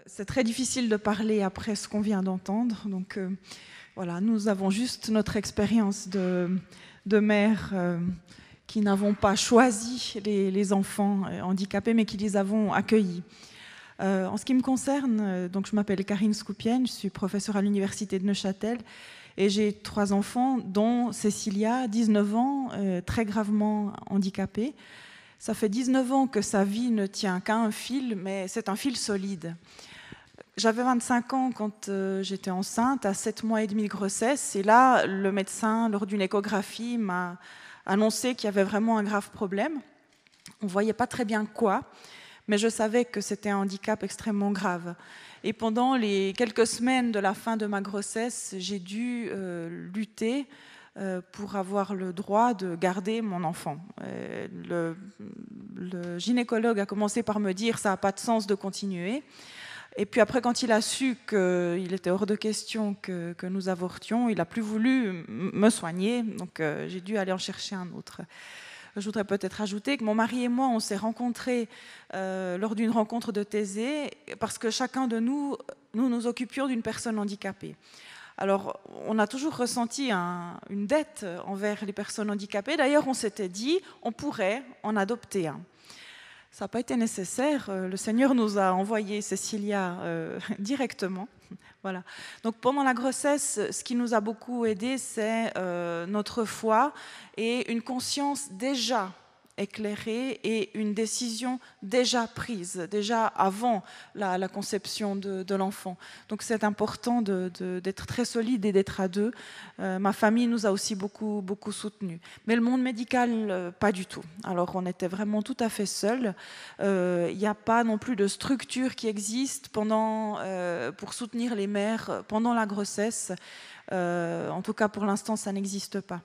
C'est très difficile de parler après ce qu'on vient d'entendre. Donc voilà, nous avons juste notre expérience de mère qui n'avons pas choisi les enfants handicapés, mais qui les avons accueillis. En ce qui me concerne, donc je m'appelle Karine Skoupienne, je suis professeure à l'université de Neuchâtel et j'ai 3 enfants, dont Cécilia, 19 ans, très gravement handicapée. Ça fait 19 ans que sa vie ne tient qu'à un fil, mais c'est un fil solide. J'avais 25 ans quand j'étais enceinte, à 7 mois et demi de grossesse, et là, le médecin, lors d'une échographie, m'a annoncé qu'il y avait vraiment un grave problème. On ne voyait pas très bien quoi, mais je savais que c'était un handicap extrêmement grave. Et pendant les quelques semaines de la fin de ma grossesse, j'ai dû lutter pour avoir le droit de garder mon enfant. Le gynécologue a commencé par me dire « ça n'a pas de sens de continuer ». Et puis après, quand il a su qu'il était hors de question que nous avortions, il n'a plus voulu me soigner, donc j'ai dû aller en chercher un autre. Je voudrais peut-être ajouter que mon mari et moi, on s'est rencontrés lors d'une rencontre de Thésée parce que chacun de nous nous occupions d'une personne handicapée. Alors, on a toujours ressenti une dette envers les personnes handicapées. D'ailleurs, on s'était dit, on pourrait en adopter un. Ça n'a pas été nécessaire. Le Seigneur nous a envoyé Cécilia directement. Voilà. Donc pendant la grossesse, ce qui nous a beaucoup aidé, c'est notre foi et une conscience déjà éclairée et une décision déjà prise, déjà avant la conception de l'enfant. Donc c'est important d'être très solide et d'être à deux. Ma famille nous a aussi beaucoup soutenus. Mais le monde médical, pas du tout. Alors on était vraiment tout à fait seuls. Il n'y a pas non plus de structure qui existe pour soutenir les mères pendant la grossesse. En tout cas, pour l'instant, ça n'existe pas.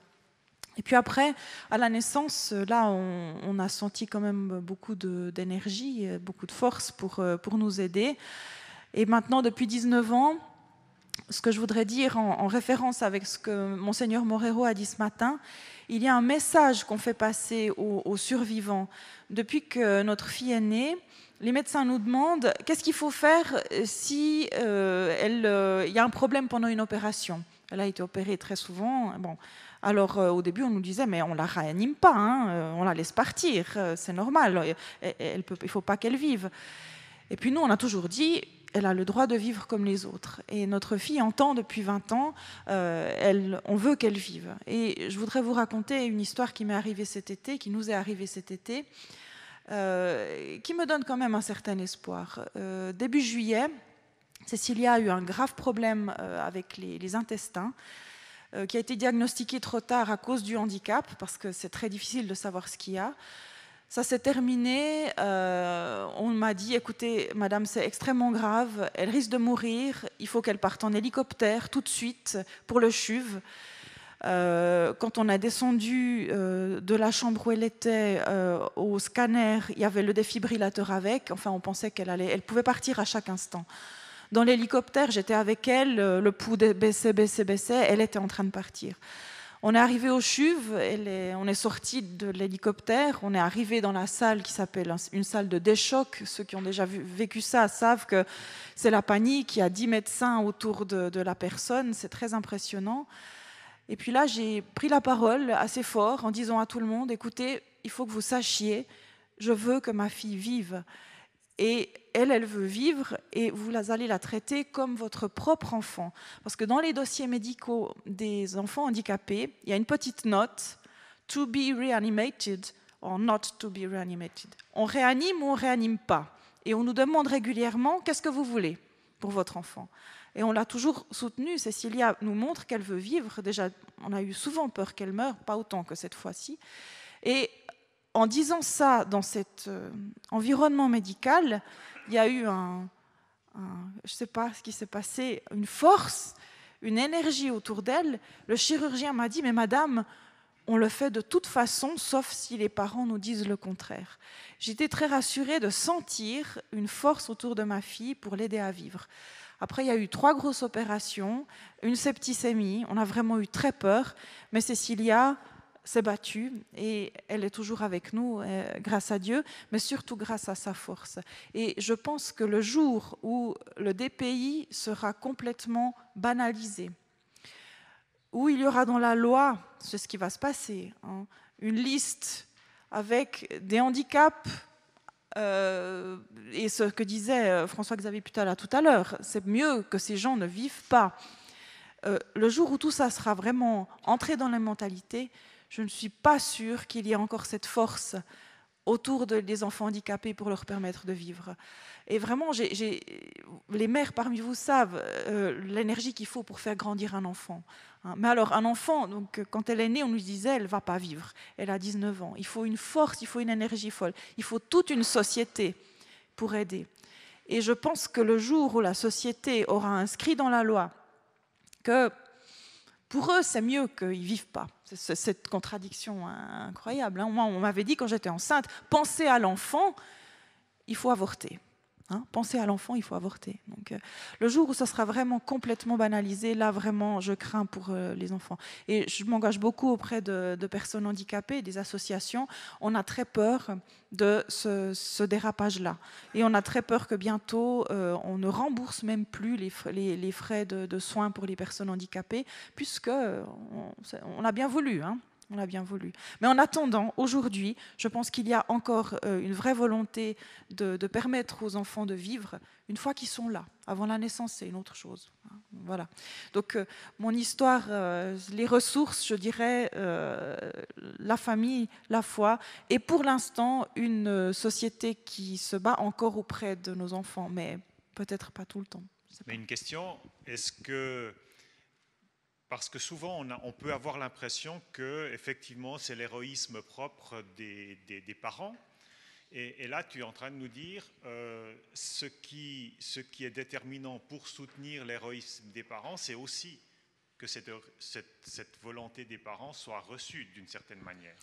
Et puis après, à la naissance, là, on a senti quand même beaucoup d'énergie, beaucoup de force pour nous aider. Et maintenant, depuis 19 ans, ce que je voudrais dire en référence avec ce que Monseigneur Morero a dit ce matin, il y a un message qu'on fait passer aux survivants. Depuis que notre fille est née, les médecins nous demandent qu'est-ce qu'il faut faire si y a un problème pendant une opération. Elle a été opérée très souvent. Bon. Alors au début, on nous disait, mais on ne la réanime pas, hein, on la laisse partir, c'est normal, il ne faut pas qu'elle vive. Et puis nous, on a toujours dit, elle a le droit de vivre comme les autres. Et notre fille entend depuis 20 ans, on veut qu'elle vive. Et je voudrais vous raconter une histoire qui m'est arrivée cet été, qui nous est arrivée cet été, qui me donne quand même un certain espoir. Début juillet, Cécilia a eu un grave problème avec les intestins, qui a été diagnostiqué trop tard à cause du handicap, parce que c'est très difficile de savoir ce qu'il y a. Ça s'est terminé, on m'a dit, écoutez, madame, c'est extrêmement grave, elle risque de mourir, il faut qu'elle parte en hélicoptère tout de suite pour le CHUV. Quand on a descendu de la chambre où elle était au scanner, il y avait le défibrillateur avec, enfin on pensait qu'elle pouvait partir à chaque instant. Dans l'hélicoptère, j'étais avec elle, le pouls baissait, elle était en train de partir. On est arrivé au CHUV, on est sorti de l'hélicoptère, on est arrivé dans la salle qui s'appelle une salle de déchoc. Ceux qui ont déjà vécu ça savent que c'est la panique, il y a 10 médecins autour de la personne, c'est très impressionnant. Et puis là, j'ai pris la parole assez fort en disant à tout le monde, écoutez, il faut que vous sachiez, je veux que ma fille vive. Et elle veut vivre et vous allez la traiter comme votre propre enfant. Parce que dans les dossiers médicaux des enfants handicapés, il y a une petite note « to be reanimated » or « not to be reanimated ». On réanime ou on ne réanime pas. Et on nous demande régulièrement « qu'est-ce que vous voulez pour votre enfant ?» Et on l'a toujours soutenue. Cécilia nous montre qu'elle veut vivre. Déjà, on a eu souvent peur qu'elle meure, pas autant que cette fois-ci. Et en disant ça dans cet environnement médical, il y a eu je ne sais pas ce qui s'est passé, une force, une énergie autour d'elle. Le chirurgien m'a dit, mais madame, on le fait de toute façon, sauf si les parents nous disent le contraire. J'étais très rassurée de sentir une force autour de ma fille pour l'aider à vivre. Après, il y a eu 3 grosses opérations, une septicémie, on a vraiment eu très peur, mais Cécilia s'est battue et elle est toujours avec nous grâce à Dieu, mais surtout grâce à sa force. Et je pense que le jour où le DPI sera complètement banalisé, où il y aura dans la loi, c'est ce qui va se passer, hein, une liste avec des handicaps, et ce que disait François-Xavier Putala tout à l'heure, c'est mieux que ces gens ne vivent pas. Le jour où tout ça sera vraiment entré dans la mentalité, je ne suis pas sûre qu'il y ait encore cette force autour des enfants handicapés pour leur permettre de vivre. Et vraiment, les mères parmi vous savent l'énergie qu'il faut pour faire grandir un enfant. Hein. Mais alors, un enfant, donc, quand elle est née, on nous disait, elle ne va pas vivre. Elle a 19 ans. Il faut une force, il faut une énergie folle. Il faut toute une société pour aider. Et je pense que le jour où la société aura inscrit dans la loi que pour eux, c'est mieux qu'ils ne vivent pas. C'est cette contradiction incroyable. Hein. Moi, on m'avait dit quand j'étais enceinte, pensez à l'enfant, il faut avorter. Hein, pensez à l'enfant, il faut avorter. Donc, le jour où ça sera vraiment complètement banalisé, là, vraiment, je crains pour les enfants. Et je m'engage beaucoup auprès de personnes handicapées, des associations. On a très peur de ce dérapage-là. Et on a très peur que bientôt, on ne rembourse même plus les frais de soins pour les personnes handicapées, puisque on a bien voulu, hein. On l'a bien voulu. Mais en attendant, aujourd'hui, je pense qu'il y a encore une vraie volonté de permettre aux enfants de vivre une fois qu'ils sont là. Avant la naissance, c'est une autre chose. Voilà. Donc, mon histoire, les ressources, je dirais, la famille, la foi, et pour l'instant, une société qui se bat encore auprès de nos enfants, mais peut-être pas tout le temps. Mais une question, est-ce que... Parce que souvent, on peut avoir l'impression que effectivement, c'est l'héroïsme propre des parents. Et là, tu es en train de nous dire ce qui est déterminant pour soutenir l'héroïsme des parents, c'est aussi que cette volonté des parents soit reçue d'une certaine manière.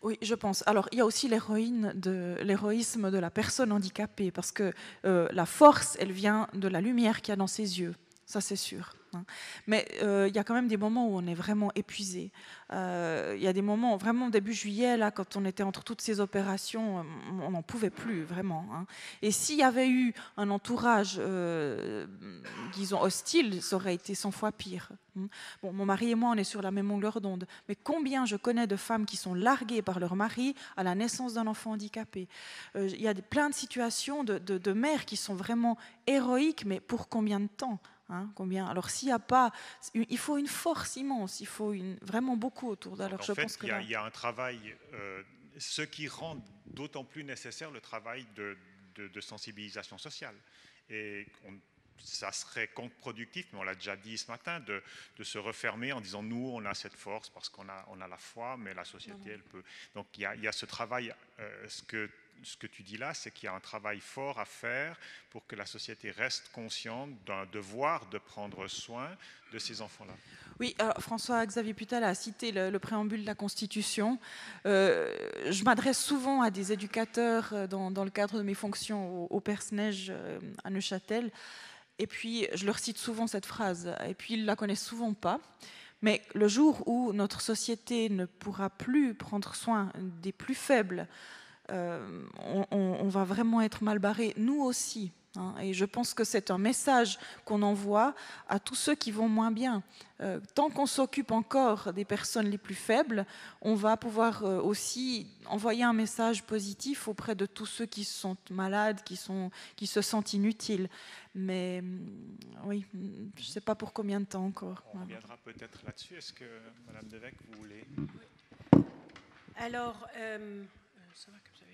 Oui, je pense. Alors, il y a aussi l'héroïsme de la personne handicapée, parce que la force, elle vient de la lumière qu'il y a dans ses yeux. Ça, c'est sûr. Hein. Mais il y a quand même des moments où on est vraiment épuisé. Il y a des moments, vraiment début juillet, là, quand on était entre toutes ces opérations, on n'en pouvait plus, vraiment. Hein. Et s'il y avait eu un entourage, disons, hostile, ça aurait été 100 fois pire. Bon, mon mari et moi, on est sur la même longueur d'onde. Mais combien je connais de femmes qui sont larguées par leur mari à la naissance d'un enfant handicapé. Il y a plein de situations de mères qui sont vraiment héroïques, mais pour combien de temps? Hein, combien? Alors s'il n'y a pas, il faut une force immense, il faut vraiment beaucoup autour d'eux. Alors en fait, il y a un travail, ce qui rend d'autant plus nécessaire le travail de sensibilisation sociale. Et ça serait contre-productif, mais on l'a déjà dit ce matin, de se refermer en disant nous, on a cette force parce qu'on a la foi, mais la société, elle peut. Donc il y a ce travail, ce que tu dis là, c'est qu'il y a un travail fort à faire pour que la société reste consciente d'un devoir de prendre soin de ces enfants-là. Oui, François-Xavier Putala a cité le préambule de la Constitution. Je m'adresse souvent à des éducateurs dans le cadre de mes fonctions au Persnège à Neuchâtel. Et puis, je leur cite souvent cette phrase. Et puis, ils ne la connaissent souvent pas. Mais le jour où notre société ne pourra plus prendre soin des plus faibles, on va vraiment être mal barré, nous aussi. Hein, et je pense que c'est un message qu'on envoie à tous ceux qui vont moins bien. Tant qu'on s'occupe encore des personnes les plus faibles, on va pouvoir aussi envoyer un message positif auprès de tous ceux qui sont malades, qui se sentent inutiles. Mais oui, je ne sais pas pour combien de temps encore. On reviendra peut-être là-dessus. Est-ce que Madame Devecq, vous voulez... Alors, ça va comme ça.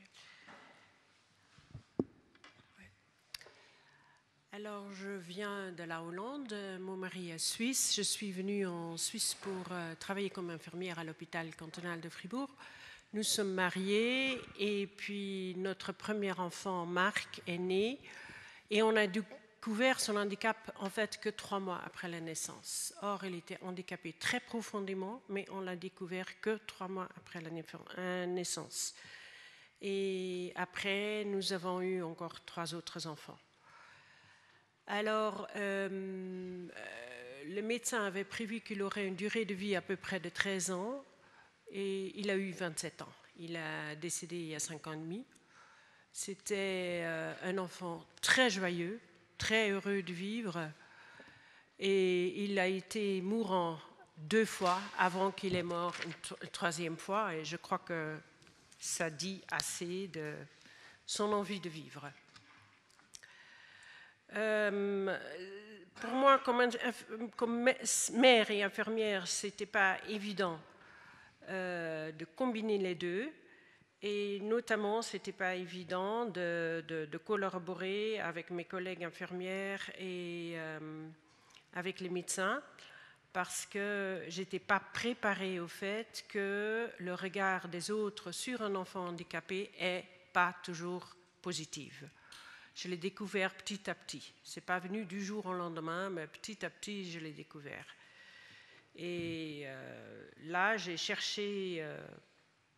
Alors, je viens de la Hollande, mon mari est suisse. Je suis venue en Suisse pour travailler comme infirmière à l'hôpital cantonal de Fribourg. Nous sommes mariés et puis notre premier enfant, Marc, est né et on a découvert son handicap en fait que 3 mois après la naissance. Or, il était handicapé très profondément, mais on l'a découvert que 3 mois après la naissance. Et après, nous avons eu encore 3 autres enfants. Alors, le médecin avait prévu qu'il aurait une durée de vie à peu près de 13 ans et il a eu 27 ans. Il a décédé il y a 5 ans et demi. C'était un enfant très joyeux, très heureux de vivre, et il a été mourant 2 fois avant qu'il est mort une 3e fois, et je crois que ça dit assez de son envie de vivre. Pour moi, comme mère et infirmière, ce n'était pas évident de combiner les deux, et notamment, ce n'était pas évident de collaborer avec mes collègues infirmières et avec les médecins, parce que je n'étais pas préparée au fait que le regard des autres sur un enfant handicapé n'est pas toujours positif. Je l'ai découvert petit à petit. Ce n'est pas venu du jour au lendemain, mais petit à petit, je l'ai découvert. Et là, j'ai cherché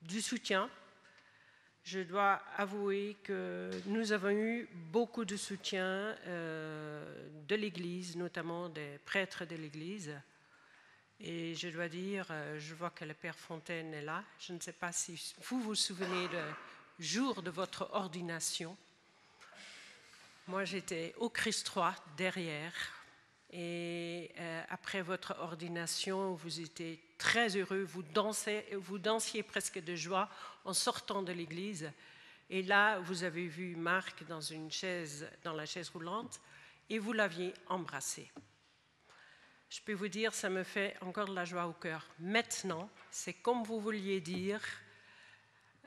du soutien. Je dois avouer que nous avons eu beaucoup de soutien de l'Église, notamment des prêtres de l'Église. Et je dois dire, je vois que le Père Fontaine est là. Je ne sais pas si vous vous souvenez du jour de votre ordination. Moi, j'étais au Christ roi derrière. Et après votre ordination, vous étiez très heureux, vous dansiez presque de joie en sortant de l'église. Et là, vous avez vu Marc dans la chaise roulante, et vous l'aviez embrassé. Je peux vous dire, ça me fait encore de la joie au cœur. Maintenant, c'est comme vous vouliez dire,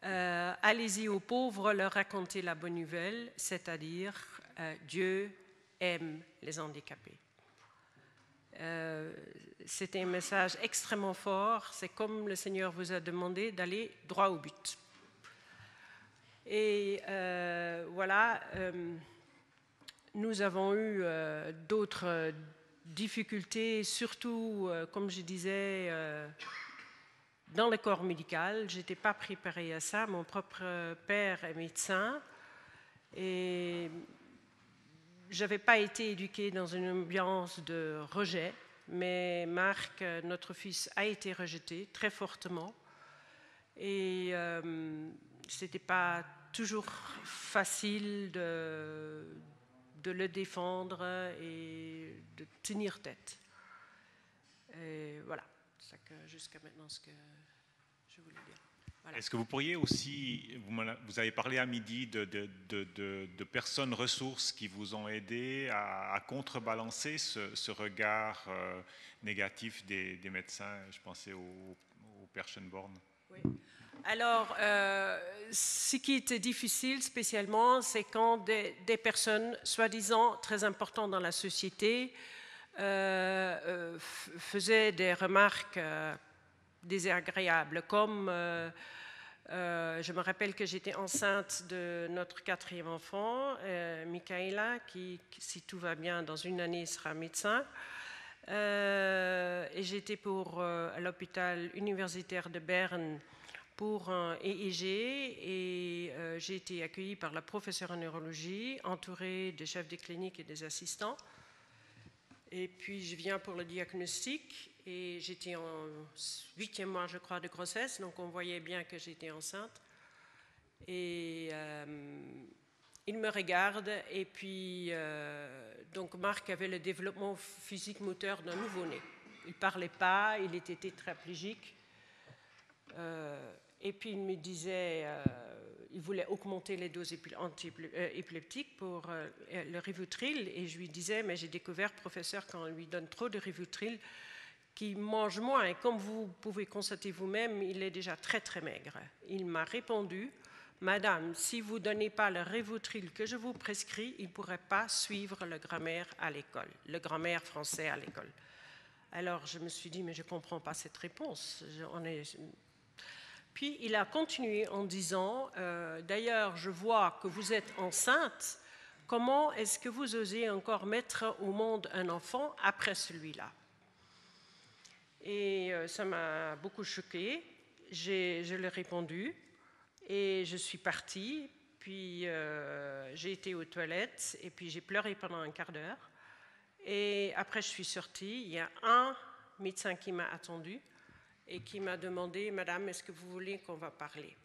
allez-y aux pauvres, leur raconter la bonne nouvelle, c'est-à-dire Dieu aime les handicapés. C'était un message extrêmement fort. C'est comme le Seigneur vous a demandé d'aller droit au but. Et voilà, nous avons eu d'autres difficultés, surtout, comme je disais, dans le corps médical. Je n'étais pas préparée à ça. Mon propre père est médecin et je n'avais pas été éduquée dans une ambiance de rejet, mais Marc, notre fils, a été rejeté très fortement. Et ce n'était pas toujours facile de le défendre et de tenir tête. Et voilà, c'est jusqu'à maintenant ce que je voulais dire. Voilà. Est-ce que vous pourriez aussi, vous avez parlé à midi de personnes ressources qui vous ont aidé à contrebalancer ce regard négatif des médecins. Je pensais au Père Schönborn. Oui. Alors, ce qui était difficile spécialement, c'est quand des personnes soi-disant très importantes dans la société faisaient des remarques désagréables, comme je me rappelle que j'étais enceinte de notre 4e enfant, Michaela, qui, si tout va bien, dans une année sera médecin. Et j'étais à l'hôpital universitaire de Berne pour un EEG, et j'ai été accueillie par la professeure en neurologie, entourée des chefs de clinique et des assistants. Et puis je viens pour le diagnostic, et j'étais en 8e mois, je crois, de grossesse, donc on voyait bien que j'étais enceinte. Et il me regarde, et puis donc Marc avait le développement physique moteur d'un nouveau-né. Il ne parlait pas, il était tétraplégique. Et puis il me disait, il voulait augmenter les doses épileptiques pour le Rivotril, et je lui disais, mais j'ai découvert, professeur, quand on lui donne trop de Rivotril, qu'il mange moins, et comme vous pouvez constater vous-même, il est déjà très très maigre. Il m'a répondu, Madame, si vous ne donnez pas le Rivotril que je vous prescris, il ne pourrait pas suivre le grammaire à l'école, le grammaire français à l'école. Alors je me suis dit, mais je ne comprends pas cette réponse. Puis il a continué en disant, d'ailleurs, je vois que vous êtes enceinte, comment est-ce que vous osez encore mettre au monde un enfant après celui-là? Et ça m'a beaucoup choquée. Je lui ai répondu et je suis partie. Puis j'ai été aux toilettes et puis j'ai pleuré pendant un quart d'heure. Et après je suis sortie, il y a un médecin qui m'a attendue. et qui m'a demandé « Madame, est-ce que vous voulez qu'on va parler ?»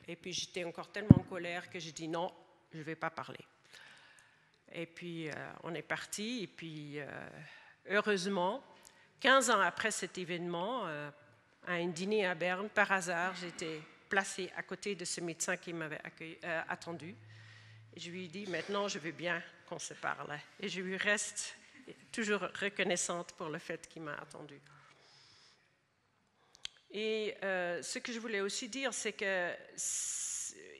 Et puis j'étais encore tellement en colère que j'ai dit « Non, je ne vais pas parler ». Et puis on est parti, et puis heureusement, 15 ans après cet événement, à un dîner à Berne, par hasard, j'étais placée à côté de ce médecin qui m'avait attendu. Et je lui ai dit, maintenant je veux bien qu'on se parle. Et je lui reste toujours reconnaissante pour le fait qu'il m'a attendue. Et ce que je voulais aussi dire, c'est que,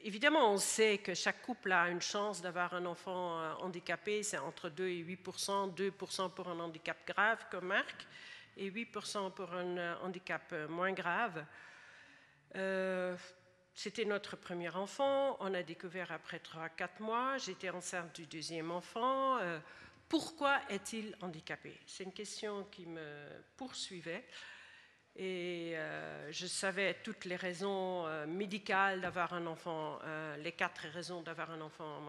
évidemment, on sait que chaque couple a une chance d'avoir un enfant handicapé, c'est entre 2 et 8%, 2% pour un handicap grave comme Marc, et 8% pour un handicap moins grave. C'était notre premier enfant, on a découvert après 3-4 mois, j'étais enceinte du deuxième enfant. Pourquoi est-il handicapé? C'est une question qui me poursuivait. Et je savais toutes les raisons médicales d'avoir un enfant, les 4 raisons d'avoir un enfant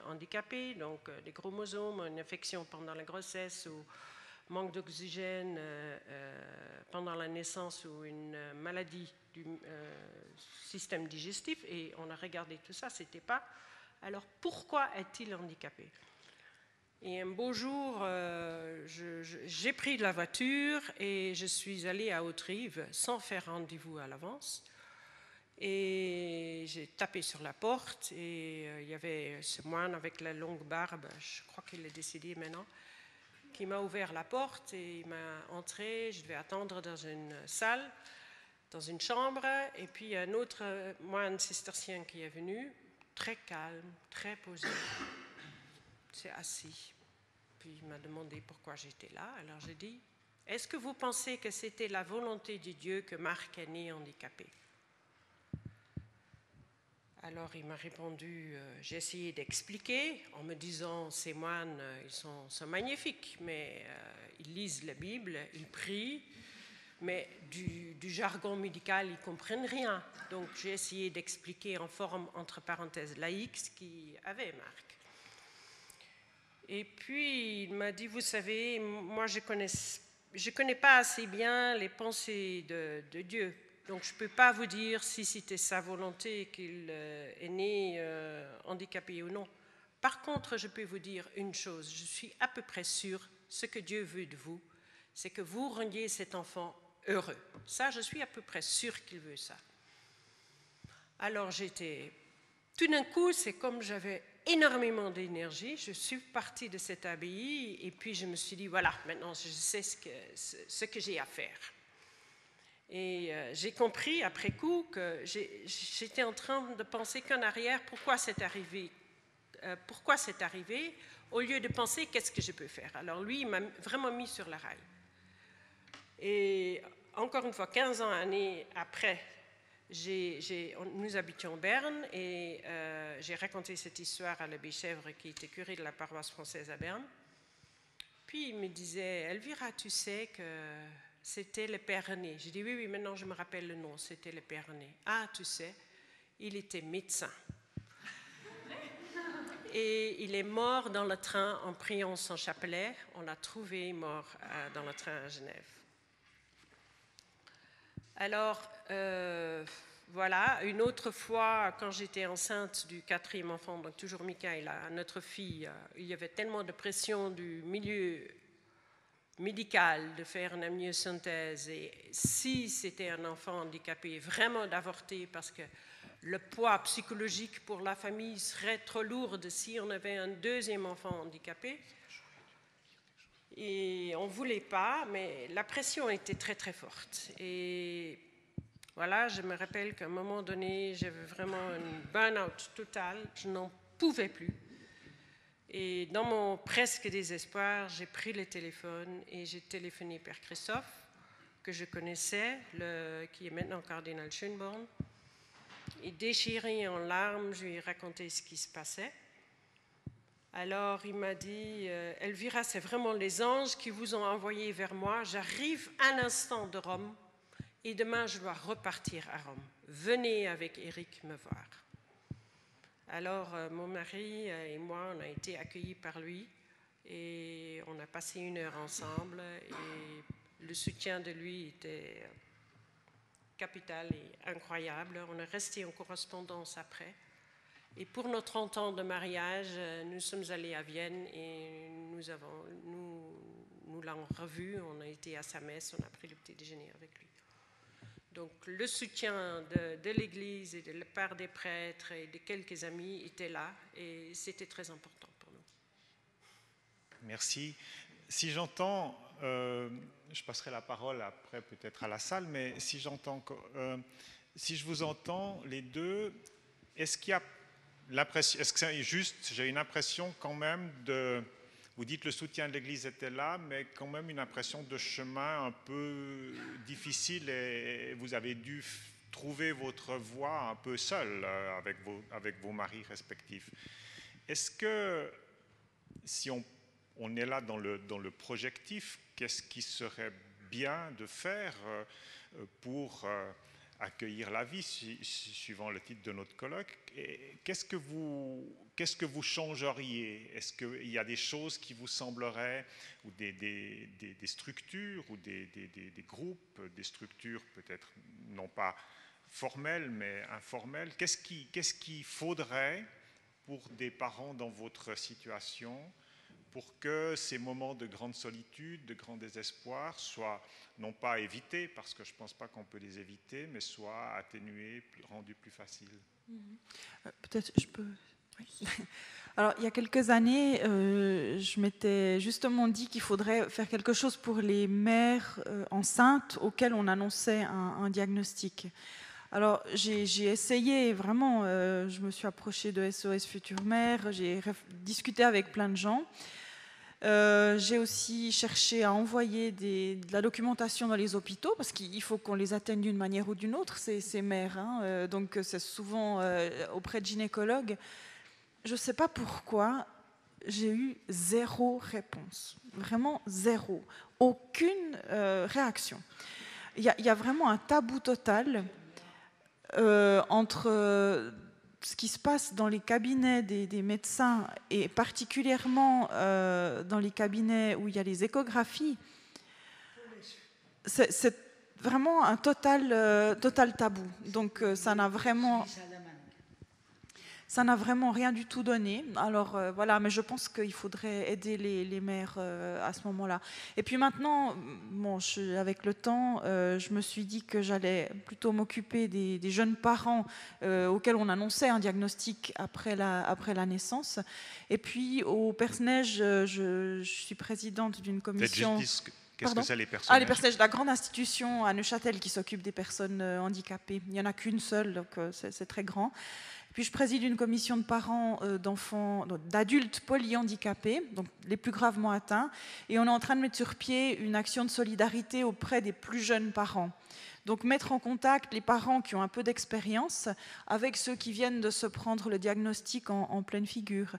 handicapé, donc les chromosomes, une infection pendant la grossesse ou manque d'oxygène pendant la naissance ou une maladie du système digestif. Et on a regardé tout ça, c'était pas. Alors pourquoi est-il handicapé? Et un beau jour, j'ai pris la voiture et je suis allée à Haute-Rive sans faire rendez-vous à l'avance. Et j'ai tapé sur la porte et il y avait ce moine avec la longue barbe, je crois qu'il est décédé maintenant, qui m'a ouvert la porte et il m'a entré. Je devais attendre dans une salle, dans une chambre. Et puis un autre moine cistercien qui est venu, très calme, très posé. C'est assis. Puis il m'a demandé pourquoi j'étais là. Alors j'ai dit, est-ce que vous pensez que c'était la volonté de Dieu que Marc est né handicapé? Alors il m'a répondu, j'ai essayé d'expliquer en me disant, ces moines, ils sont magnifiques, mais ils lisent la Bible, ils prient, mais du jargon médical, ils ne comprennent rien. Donc j'ai essayé d'expliquer en forme, entre parenthèses, laïque, ce qu'il avait Marc. Et puis, il m'a dit, vous savez, moi, je connais pas assez bien les pensées de Dieu. Donc, je ne peux pas vous dire si c'était sa volonté qu'il est né handicapé ou non. Par contre, je peux vous dire une chose. Je suis à peu près sûre, ce que Dieu veut de vous, c'est que vous rendiez cet enfant heureux. Ça, je suis à peu près sûre qu'il veut ça. Alors, tout d'un coup, c'est comme j'avais énormément d'énergie. Je suis partie de cette abbaye et puis je me suis dit, voilà, maintenant je sais ce que j'ai à faire. Et j'ai compris après coup que j'étais en train de penser qu'en arrière, pourquoi c'est arrivé, au lieu de penser qu'est-ce que je peux faire. Alors lui, il m'a vraiment mis sur la rail. Et encore une fois, 15 années après, nous habitions Berne et j'ai raconté cette histoire à l'abbé Chèvre qui était curé de la paroisse française à Berne. Puis il me disait, Elvira, tu sais que c'était le père René. J'ai dit, oui, maintenant je me rappelle le nom, c'était le père René. Ah, tu sais, il était médecin. Et il est mort dans le train en priant son chapelet. On l'a trouvé mort dans le train à Genève. Alors, voilà, une autre fois, quand j'étais enceinte du 4e enfant, donc toujours Michaela, notre fille, il y avait tellement de pression du milieu médical de faire une amniosynthèse, et si c'était un enfant handicapé, vraiment d'avorter, parce que le poids psychologique pour la famille serait trop lourd si on avait un 2e enfant handicapé. Et on ne voulait pas, mais la pression était très très forte. Et voilà, je me rappelle qu'à un moment donné, j'avais vraiment un burn-out total, je n'en pouvais plus. Et dans mon presque désespoir, j'ai pris le téléphone et j'ai téléphoné Père Christophe, que je connaissais, qui est maintenant cardinal Schönborn. Et déchiré en larmes, je lui ai raconté ce qui se passait. Alors il m'a dit, Elvira, c'est vraiment les anges qui vous ont envoyé vers moi. J'arrive à l'instant de Rome et demain je dois repartir à Rome. Venez avec Éric me voir. Alors mon mari et moi, on a été accueillis par lui et on a passé 1 heure ensemble et le soutien de lui était capitale et incroyable. On est resté en correspondance après. Et pour nos 30 ans de mariage, nous sommes allés à Vienne et nous l'avons revu. On a été à sa messe, on a pris le petit déjeuner avec lui. Donc le soutien de l'Église et de la part des prêtres et de quelques amis était là et c'était très important pour nous. Merci. Si j'entends, je passerai la parole après peut-être à la salle, mais si je vous entends les deux, est-ce qu'il y a l'impression, est-ce que c'est juste, j'ai une impression quand même vous dites le soutien de l'Église était là, mais quand même une impression de chemin un peu difficile et vous avez dû trouver votre voie un peu seul avec vos maris respectifs. Est-ce que si on est là dans le projectif, qu'est-ce qui serait bien de faire pour accueillir la vie, suivant le titre de notre colloque? Qu'est-ce que vous changeriez? Est-ce qu'il y a des choses qui vous sembleraient, ou des structures, ou des groupes, des structures peut-être non pas formelles, mais informelles? Qu'est-ce qu'il faudrait pour des parents dans votre situation pour que ces moments de grande solitude, de grand désespoir soient non pas évités, parce que je ne pense pas qu'on peut les éviter, mais soient atténués, rendus plus faciles? Peut-être je peux... Oui. Alors, il y a quelques années, je m'étais justement dit qu'il faudrait faire quelque chose pour les mères enceintes auxquelles on annonçait un diagnostic. Alors, j'ai essayé, vraiment, je me suis approchée de SOS Futures Mères, j'ai discuté avec plein de gens. J'ai aussi cherché à envoyer de la documentation dans les hôpitaux, parce qu'il faut qu'on les atteigne d'une manière ou d'une autre, ces mères. Hein, donc, c'est souvent auprès de gynécologues. Je ne sais pas pourquoi, j'ai eu 0 réponse. Vraiment 0. Aucune réaction. Il y a vraiment un tabou total entre ce qui se passe dans les cabinets des médecins et particulièrement dans les cabinets où il y a les échographies. C'est vraiment un total tabou. Donc ça n'a vraiment rien du tout donné. Alors voilà, mais je pense qu'il faudrait aider les mères à ce moment-là. Et puis maintenant, bon, avec le temps, je me suis dit que j'allais plutôt m'occuper des jeunes parents auxquels on annonçait un diagnostic après la naissance. Et puis au Personnage, je suis présidente d'une commission... Qu'est-ce que c'est les Personnage? Les Personnage, la grande institution à Neuchâtel qui s'occupe des personnes handicapées. Il n'y en a qu'une seule, donc c'est très grand. Puis je préside une commission de parents d'adultes polyhandicapés, donc les plus gravement atteints, et on est en train de mettre sur pied une action de solidarité auprès des plus jeunes parents. Donc mettre en contact les parents qui ont un peu d'expérience avec ceux qui viennent de se prendre le diagnostic en pleine figure.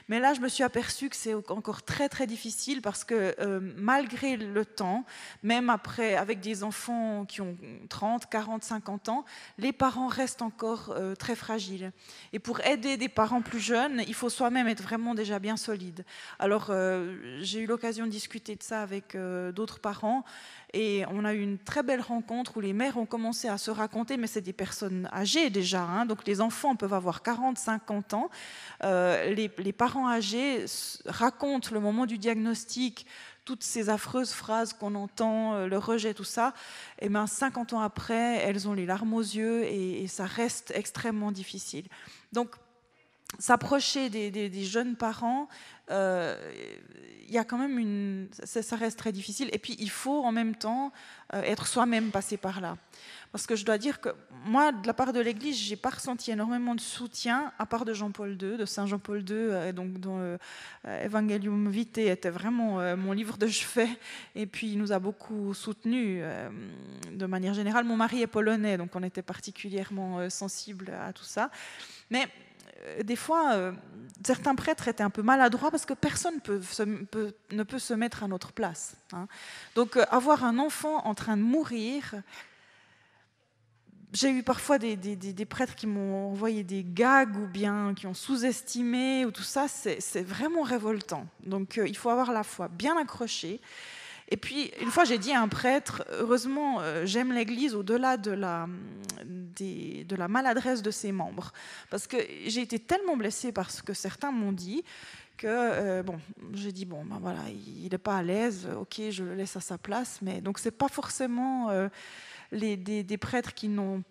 Mais là, je me suis aperçue que c'est encore très très difficile parce que malgré le temps, même après avec des enfants qui ont 30, 40, 50 ans, les parents restent encore très fragiles. Et pour aider des parents plus jeunes, il faut soi-même être vraiment déjà bien solide. Alors j'ai eu l'occasion de discuter de ça avec d'autres parents. Et on a eu une très belle rencontre où les mères ont commencé à se raconter, mais c'est des personnes âgées déjà, hein, donc les enfants peuvent avoir 40, 50 ans. Les parents âgés racontent le moment du diagnostic, toutes ces affreuses phrases qu'on entend, le rejet, tout ça. Et bien 50 ans après, elles ont les larmes aux yeux et ça reste extrêmement difficile. Donc, s'approcher des jeunes parents, il y a quand même ça reste très difficile. Et puis il faut en même temps être soi-même passé par là. Parce que je dois dire que moi, de la part de l'Église, j'ai pas ressenti énormément de soutien, à part de Jean-Paul II, de Saint Jean-Paul II, dont Evangelium Vitae était vraiment mon livre de chevet. Et puis il nous a beaucoup soutenus de manière générale. Mon mari est polonais, donc on était particulièrement sensibles à tout ça. Mais des fois, certains prêtres étaient un peu maladroits parce que personne ne peut se mettre à notre place. Hein. Donc, avoir un enfant en train de mourir, j'ai eu parfois des prêtres qui m'ont envoyé des gags ou bien qui ont sous-estimé ou tout ça, c'est vraiment révoltant. Donc, il faut avoir la foi bien accrochée. Et puis, une fois, j'ai dit à un prêtre, heureusement, j'aime l'Église au-delà de la maladresse de ses membres. Parce que j'ai été tellement blessée par ce que certains m'ont dit que, j'ai dit, ben voilà, il n'est pas à l'aise, ok, je le laisse à sa place. Mais donc, ce n'est pas forcément des prêtres qui ne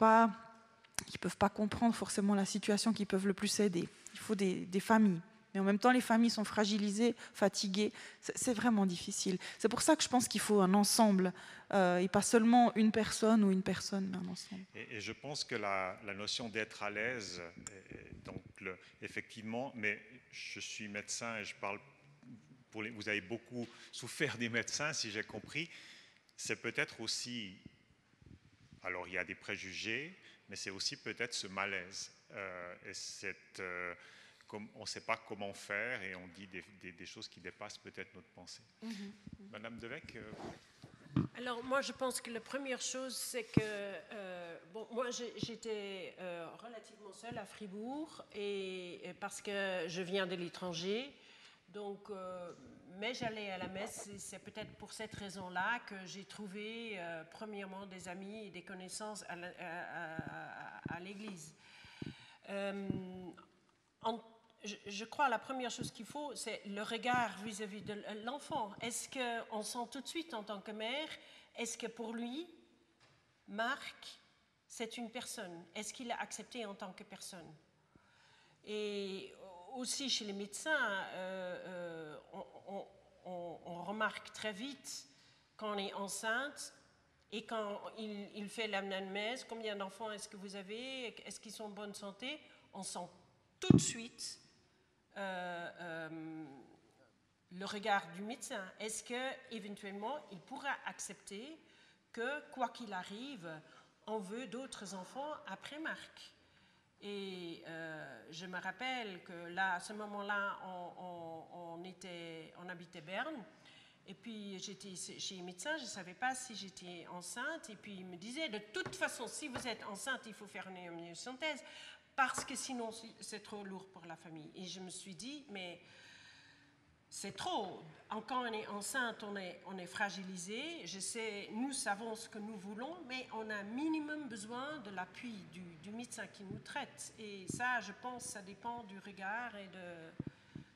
peuvent pas comprendre forcément la situation, qui peuvent le plus aider. Il faut des familles. Mais en même temps, les familles sont fragilisées, fatiguées. C'est vraiment difficile. C'est pour ça que je pense qu'il faut un ensemble, et pas seulement une personne ou une personne, mais un ensemble. Et je pense que la notion d'être à l'aise, donc effectivement, mais je suis médecin et je parle vous avez beaucoup souffert des médecins, si j'ai compris, c'est peut-être aussi, alors il y a des préjugés, mais c'est aussi peut-être ce malaise et on ne sait pas comment faire et on dit des choses qui dépassent peut-être notre pensée. Madame Devecq Alors moi je pense que la première chose c'est que moi j'étais relativement seule à Fribourg et parce que je viens de l'étranger, donc mais j'allais à la messe et c'est peut-être pour cette raison-là que j'ai trouvé premièrement des amis et des connaissances à l'église. Je crois que la première chose qu'il faut, c'est le regard vis-à-vis de l'enfant. Est-ce qu'on sent tout de suite en tant que mère, est-ce que pour lui, Marc, c'est une personne? Est-ce qu'il est accepté en tant que personne? Et aussi chez les médecins, on remarque très vite quand on est enceinte et quand il fait l'anamnèse, combien d'enfants est-ce que vous avez? Est-ce qu'ils sont en bonne santé? On sent tout de suite le regard du médecin. Est-ce qu'éventuellement, il pourra accepter que, quoi qu'il arrive, on veut d'autres enfants après Marc? Et je me rappelle que là, à ce moment-là, on habitait Berne. Et puis, j'étais chez le médecin, je ne savais pas si j'étais enceinte. Et puis, il me disait, de toute façon, si vous êtes enceinte, il faut faire une amniosynthèse. Parce que sinon, c'est trop lourd pour la famille. Et je me suis dit, mais c'est trop. Quand on est enceinte, on est fragilisé. Je sais, nous savons ce que nous voulons, mais on a minimum besoin de l'appui du médecin qui nous traite. Et ça, je pense, ça dépend du regard et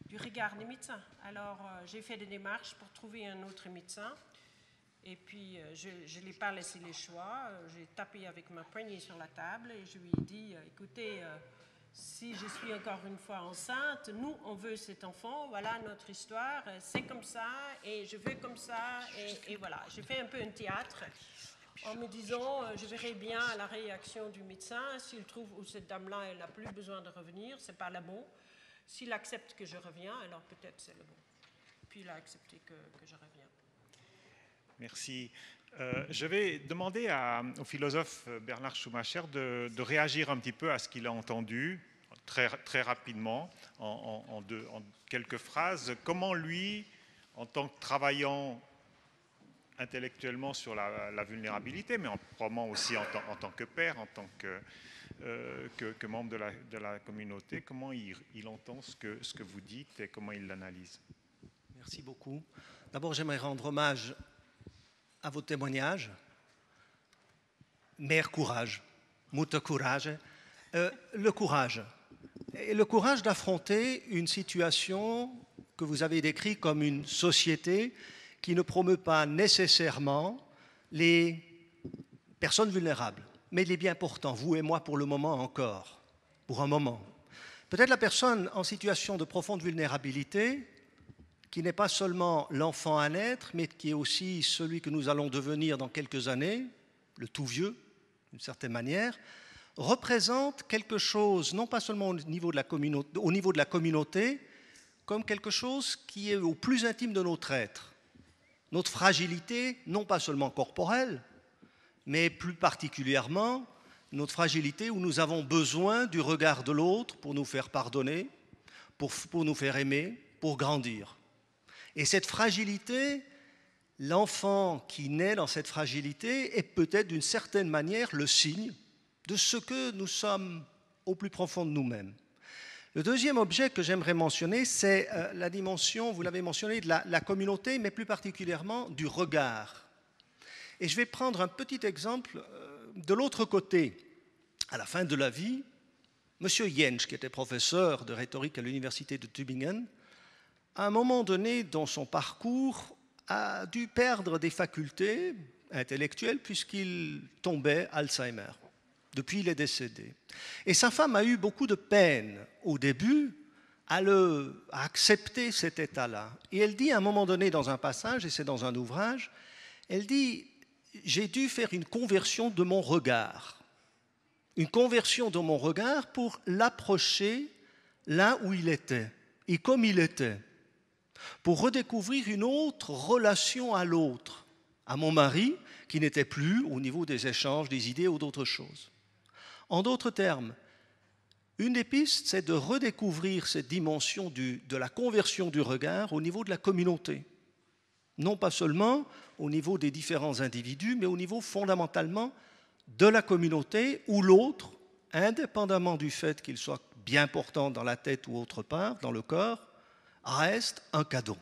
du regard des médecins. Alors, j'ai fait des démarches pour trouver un autre médecin. Et puis, je ne l'ai pas laissé les choix. J'ai tapé avec ma poignée sur la table et je lui ai dit, écoutez, si je suis encore une fois enceinte, nous, on veut cet enfant, voilà notre histoire, c'est comme ça, et je veux comme ça, et voilà. J'ai fait un peu un théâtre en me disant, je verrai bien la réaction du médecin. S'il trouve que cette dame-là, elle n'a plus besoin de revenir, c'est pas le bon. S'il accepte que je reviens, alors peut-être c'est le bon. Puis il a accepté que je reviens. Merci. Je vais demander au philosophe Bernard Schumacher de réagir un petit peu à ce qu'il a entendu, très, très rapidement, en quelques phrases. Comment lui, en tant que travaillant intellectuellement sur la vulnérabilité, mais probablement aussi en tant que père, en tant que membre de la communauté, comment il entend ce que vous dites et comment il l'analyse? Merci beaucoup. D'abord, j'aimerais rendre hommage à vos témoignages. Mère courage, Mutter courage. Le courage. Et le courage d'affronter une situation que vous avez décrite comme une société qui ne promeut pas nécessairement les personnes vulnérables, mais les bien portants, vous et moi pour le moment encore, pour un moment. Peut-être la personne en situation de profonde vulnérabilité, qui n'est pas seulement l'enfant à naître, mais qui est aussi celui que nous allons devenir dans quelques années, le tout vieux, d'une certaine manière, représente quelque chose, non pas seulement au niveau de la communauté, comme quelque chose qui est au plus intime de notre être. Notre fragilité, non pas seulement corporelle, mais plus particulièrement notre fragilité où nous avons besoin du regard de l'autre pour nous faire pardonner, pour nous faire aimer, pour grandir. Et cette fragilité, l'enfant qui naît dans cette fragilité est peut-être d'une certaine manière le signe de ce que nous sommes au plus profond de nous-mêmes. Le deuxième objet que j'aimerais mentionner, c'est la dimension, vous l'avez mentionné, de la communauté, mais plus particulièrement du regard. Et je vais prendre un petit exemple de l'autre côté. À la fin de la vie, M. Jentsch, qui était professeur de rhétorique à l'université de Tübingen, à un moment donné dans son parcours, a dû perdre des facultés intellectuelles puisqu'il tombait Alzheimer. Depuis, il est décédé. Et sa femme a eu beaucoup de peine au début à accepter cet état-là. Et elle dit à un moment donné dans un passage, et c'est dans un ouvrage, elle dit « J'ai dû faire une conversion de mon regard. Une conversion de mon regard pour l'approcher là où il était et comme il était. Pour redécouvrir une autre relation à l'autre, à mon mari, qui n'était plus au niveau des échanges, des idées ou d'autres choses. » En d'autres termes, une des pistes, c'est de redécouvrir cette dimension de la conversion du regard au niveau de la communauté. Non pas seulement au niveau des différents individus, mais au niveau fondamentalement de la communauté où l'autre, indépendamment du fait qu'il soit bien portant dans la tête ou autre part, dans le corps, reste un cadeau.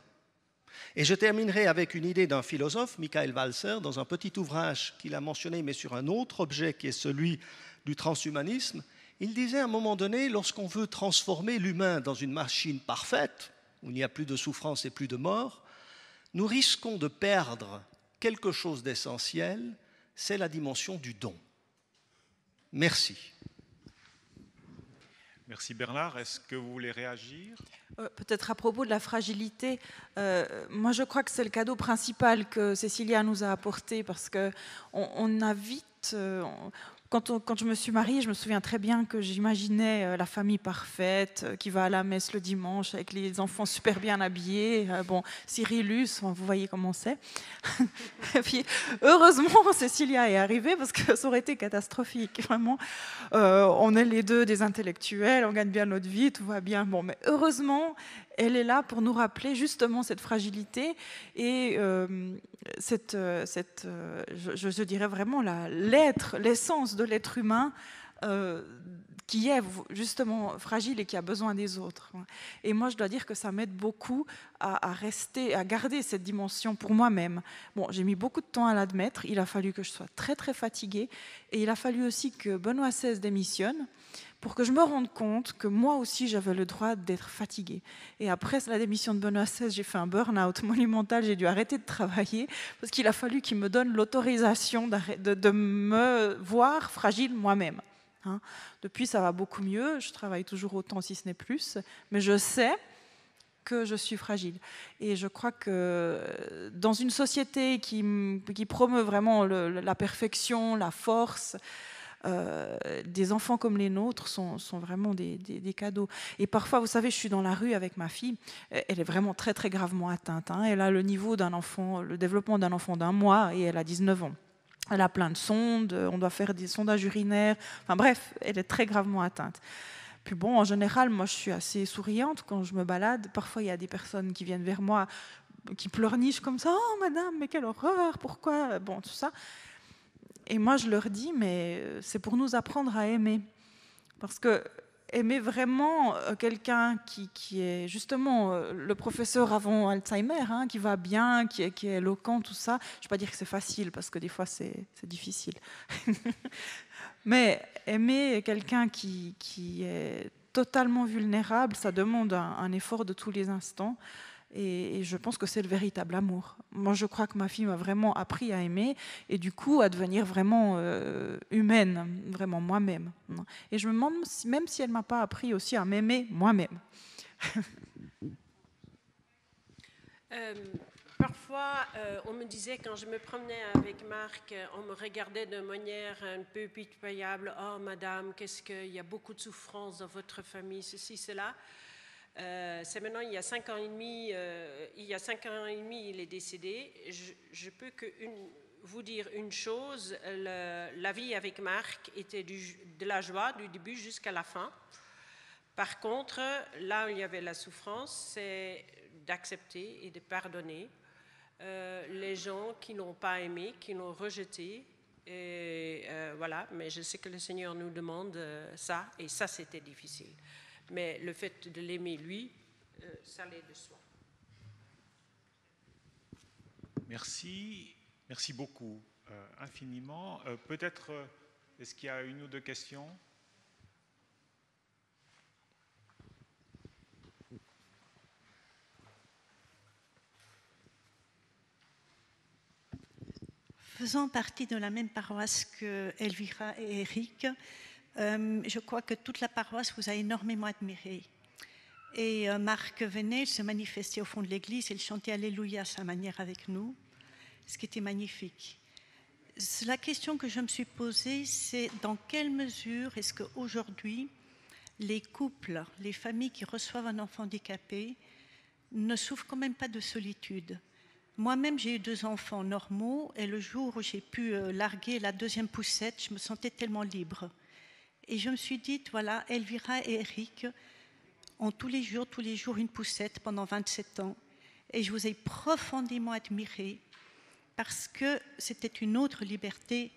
Et je terminerai avec une idée d'un philosophe, Michael Walzer, dans un petit ouvrage qu'il a mentionné, mais sur un autre objet qui est celui du transhumanisme. Il disait à un moment donné, lorsqu'on veut transformer l'humain dans une machine parfaite, où il n'y a plus de souffrance et plus de mort, nous risquons de perdre quelque chose d'essentiel, c'est la dimension du don. Merci. Merci Bernard. Est-ce que vous voulez réagir ? Peut-être à propos de la fragilité, moi je crois que c'est le cadeau principal que Cécilia nous a apporté parce qu'on a vite... Quand je me suis mariée, je me souviens très bien que j'imaginais la famille parfaite qui va à la messe le dimanche avec les enfants super bien habillés. Bon, Cyrillus, vous voyez comment c'est. Et puis, heureusement, Cécilia est arrivée parce que ça aurait été catastrophique. Vraiment, on est les deux des intellectuels, on gagne bien notre vie, tout va bien. Bon, mais heureusement, elle est là pour nous rappeler justement cette fragilité et je dirais vraiment l'essence de l'être humain qui est justement fragile et qui a besoin des autres. Et moi, je dois dire que ça m'aide beaucoup à garder cette dimension pour moi-même. Bon, j'ai mis beaucoup de temps à l'admettre, il a fallu que je sois très très fatiguée et il a fallu aussi que Benoît XVI démissionne pour que je me rende compte que moi aussi j'avais le droit d'être fatiguée. Et après la démission de Benoît XVI, j'ai fait un burn-out monumental, j'ai dû arrêter de travailler parce qu'il a fallu qu'il me donne l'autorisation de me voir fragile moi-même. Hein. Depuis, ça va beaucoup mieux, je travaille toujours autant si ce n'est plus, mais je sais que je suis fragile. Et je crois que dans une société qui promeut vraiment la perfection, la force, des enfants comme les nôtres sont vraiment des cadeaux. Et parfois, vous savez, je suis dans la rue avec ma fille, elle est vraiment très très gravement atteinte. Hein. Elle a le niveau d'un enfant, le développement d'un enfant d'1 mois et elle a 19 ans. Elle a plein de sondes, on doit faire des sondages urinaires, enfin bref, elle est très gravement atteinte. Puis bon, en général, moi je suis assez souriante quand je me balade. Parfois, il y a des personnes qui viennent vers moi, qui pleurnichent comme ça, « Oh madame, mais quelle horreur, pourquoi ?» Bon, tout ça. Et moi, je leur dis, mais c'est pour nous apprendre à aimer. Parce que aimer vraiment quelqu'un qui est justement le professeur avant Alzheimer, hein, qui va bien, qui est éloquent, tout ça. Je ne vais pas dire que c'est facile, parce que des fois, c'est difficile. Mais aimer quelqu'un qui est totalement vulnérable, ça demande un effort de tous les instants. Et je pense que c'est le véritable amour. Moi, je crois que ma fille m'a vraiment appris à aimer et du coup à devenir vraiment humaine, vraiment moi-même. Et je me demande même si elle ne m'a pas appris aussi à m'aimer moi-même. Parfois, on me disait, quand je me promenais avec Marc, on me regardait de manière un peu pitoyable. « Oh, madame, qu'est-ce qu'il y a beaucoup de souffrance dans votre famille, ceci, cela. » C'est maintenant, il y a 5 ans et demi, il est décédé. Je peux vous dire une chose, la vie avec Marc était de la joie du début jusqu'à la fin. Par contre, là où il y avait la souffrance, c'est d'accepter et de pardonner les gens qui n'ont pas aimé, qui l'ont rejeté. Et voilà, mais je sais que le Seigneur nous demande ça, et ça c'était difficile. Mais le fait de l'aimer, lui, ça allait de soi. Merci, merci beaucoup, infiniment. Peut-être, est-ce qu'il y a une ou deux questions? Faisant partie de la même paroisse que Elvira et Eric, je crois que toute la paroisse vous a énormément admiré. Et Marc venait, il se manifestait au fond de l'église, il chantait Alléluia à sa manière avec nous, ce qui était magnifique. La question que je me suis posée, c'est dans quelle mesure est-ce qu'aujourd'hui, les couples, les familles qui reçoivent un enfant handicapé ne souffrent quand même pas de solitude. Moi-même, j'ai eu 2 enfants normaux et le jour où j'ai pu larguer la 2e poussette, je me sentais tellement libre. Et je me suis dit, voilà, Elvira et Eric ont tous les jours une poussette pendant 27 ans. Et je vous ai profondément admiré parce que c'était une autre liberté.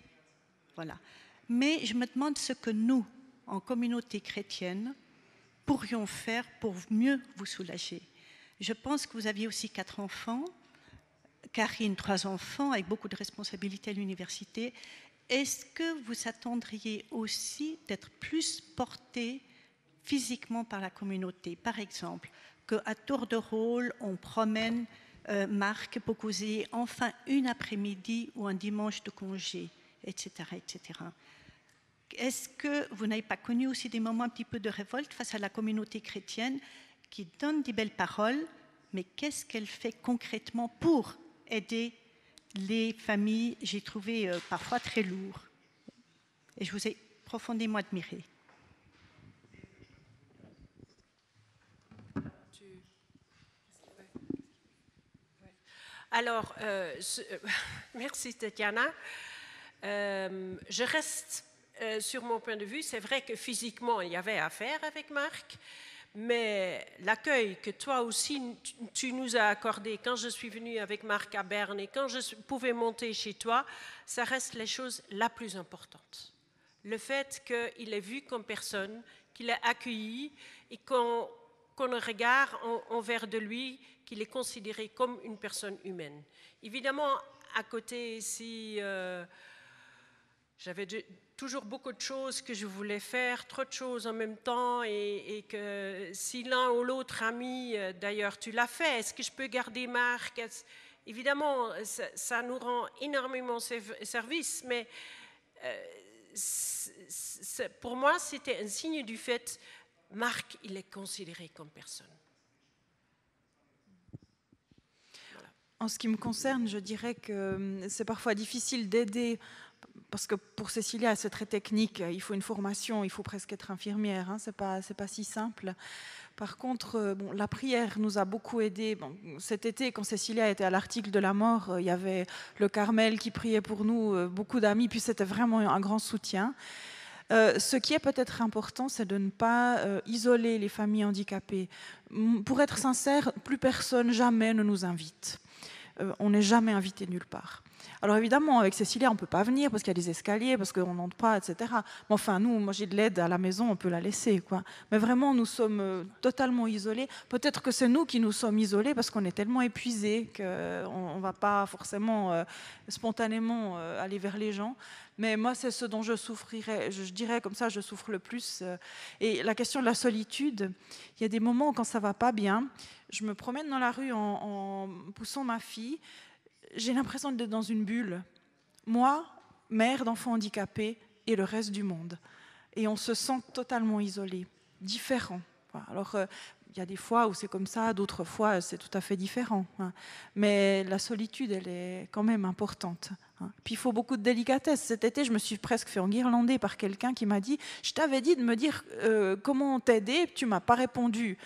Voilà. Mais je me demande ce que nous, en communauté chrétienne, pourrions faire pour mieux vous soulager. Je pense que vous aviez aussi 4 enfants, Karine 3 enfants avec beaucoup de responsabilités à l'université. Est-ce que vous attendriez aussi d'être plus porté physiquement par la communauté? Par exemple, qu'à tour de rôle, on promène Marc pour que vous ayez enfin une après-midi ou un dimanche de congé, etc., etc. Est-ce que vous n'avez pas connu aussi des moments un petit peu de révolte face à la communauté chrétienne qui donne des belles paroles, mais qu'est-ce qu'elle fait concrètement pour aider les familles? J'ai trouvé parfois très lourd. Et je vous ai profondément admiré. Alors, merci Tatiana. Je reste sur mon point de vue. C'est vrai que physiquement, il y avait à faire avec Marc, mais l'accueil que toi aussi, tu nous as accordé quand je suis venue avec Marc à Berne et quand je pouvais monter chez toi, ça reste les choses la plus importante. Le fait qu'il est vu comme personne, qu'il est accueilli et qu'on regarde envers de lui, qu'il est considéré comme une personne humaine. Évidemment, à côté ici, j'avais toujours beaucoup de choses que je voulais faire, trop de choses en même temps, et que si l'un ou l'autre ami, d'ailleurs tu l'as fait, est-ce que je peux garder Marc? Évidemment, ça nous rend énormément service, mais pour moi, c'était un signe du fait, Marc, il est considéré comme personne. En ce qui me concerne, je dirais que c'est parfois difficile d'aider, parce que pour Cécilia, c'est très technique, il faut une formation, il faut presque être infirmière, hein, c'est pas si simple. Par contre, bon, la prière nous a beaucoup aidés. Bon, cet été, quand Cécilia était à l'article de la mort, il y avait le Carmel qui priait pour nous, beaucoup d'amis, puis c'était vraiment un grand soutien. Ce qui est peut-être important, c'est de ne pas isoler les familles handicapées. Pour être sincère, plus personne jamais ne nous invite. On n'est jamais invité nulle part. Alors évidemment, avec Cécilia, on ne peut pas venir parce qu'il y a des escaliers, parce qu'on n'entre pas, etc. Mais enfin, nous, moi j'ai de l'aide à la maison, on peut la laisser, quoi. Mais vraiment, nous sommes totalement isolés. Peut-être que c'est nous qui nous sommes isolés parce qu'on est tellement épuisés qu'on ne va pas forcément spontanément aller vers les gens. Mais moi, c'est ce dont je souffrirais, je dirais comme ça, je souffre le plus. Et la question de la solitude, il y a des moments où quand ça ne va pas bien, je me promène dans la rue en poussant ma fille, j'ai l'impression d'être dans une bulle. Moi, mère d'enfants handicapés et le reste du monde. Et on se sent totalement isolé, différent. Alors, il y a des fois où c'est comme ça, d'autres fois, c'est tout à fait différent. Mais la solitude, elle est quand même importante. Puis il faut beaucoup de délicatesse. Cet été, je me suis presque fait enguirlander par quelqu'un qui m'a dit « Je t'avais dit de me dire comment t'aider, tu ne m'as pas répondu ».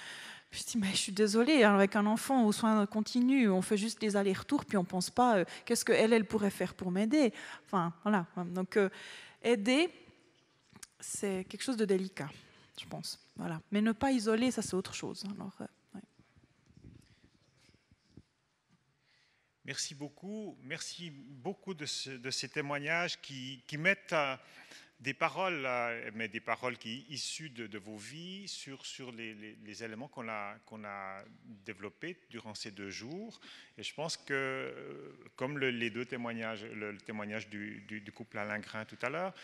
Je me dis, mais je suis désolée, hein, avec un enfant aux soins continus, on fait juste les allers-retours, puis on ne pense pas qu'est-ce qu'elle pourrait faire pour m'aider. Enfin, voilà. Donc, aider, c'est quelque chose de délicat, je pense. Voilà. Mais ne pas isoler, ça, c'est autre chose. Alors, ouais. Merci beaucoup de ces témoignages qui mettent des paroles, mais des paroles qui issues de vos vies sur les éléments qu'on a développés durant ces 2 jours. Et je pense que, comme les 2 témoignages, le témoignage du couple Alain Grain tout à l'heure,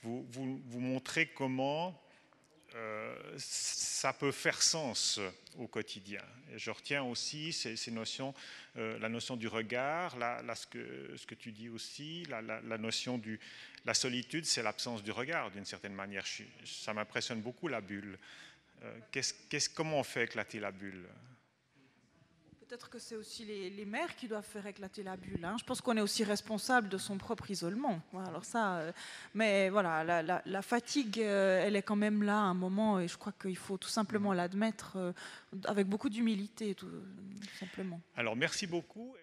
vous montrez comment ça peut faire sens au quotidien. Et je retiens aussi ces notions, la notion du regard, ce que tu dis aussi, la notion de la solitude, c'est l'absence du regard d'une certaine manière. Ça m'impressionne beaucoup, la bulle. Comment on fait éclater la bulle? Peut-être que c'est aussi les mères qui doivent faire éclater la bulle. Hein. Je pense qu'on est aussi responsable de son propre isolement. Alors ça, mais voilà, la fatigue, elle est quand même là à un moment, et je crois qu'il faut tout simplement l'admettre avec beaucoup d'humilité, tout simplement. Alors merci beaucoup.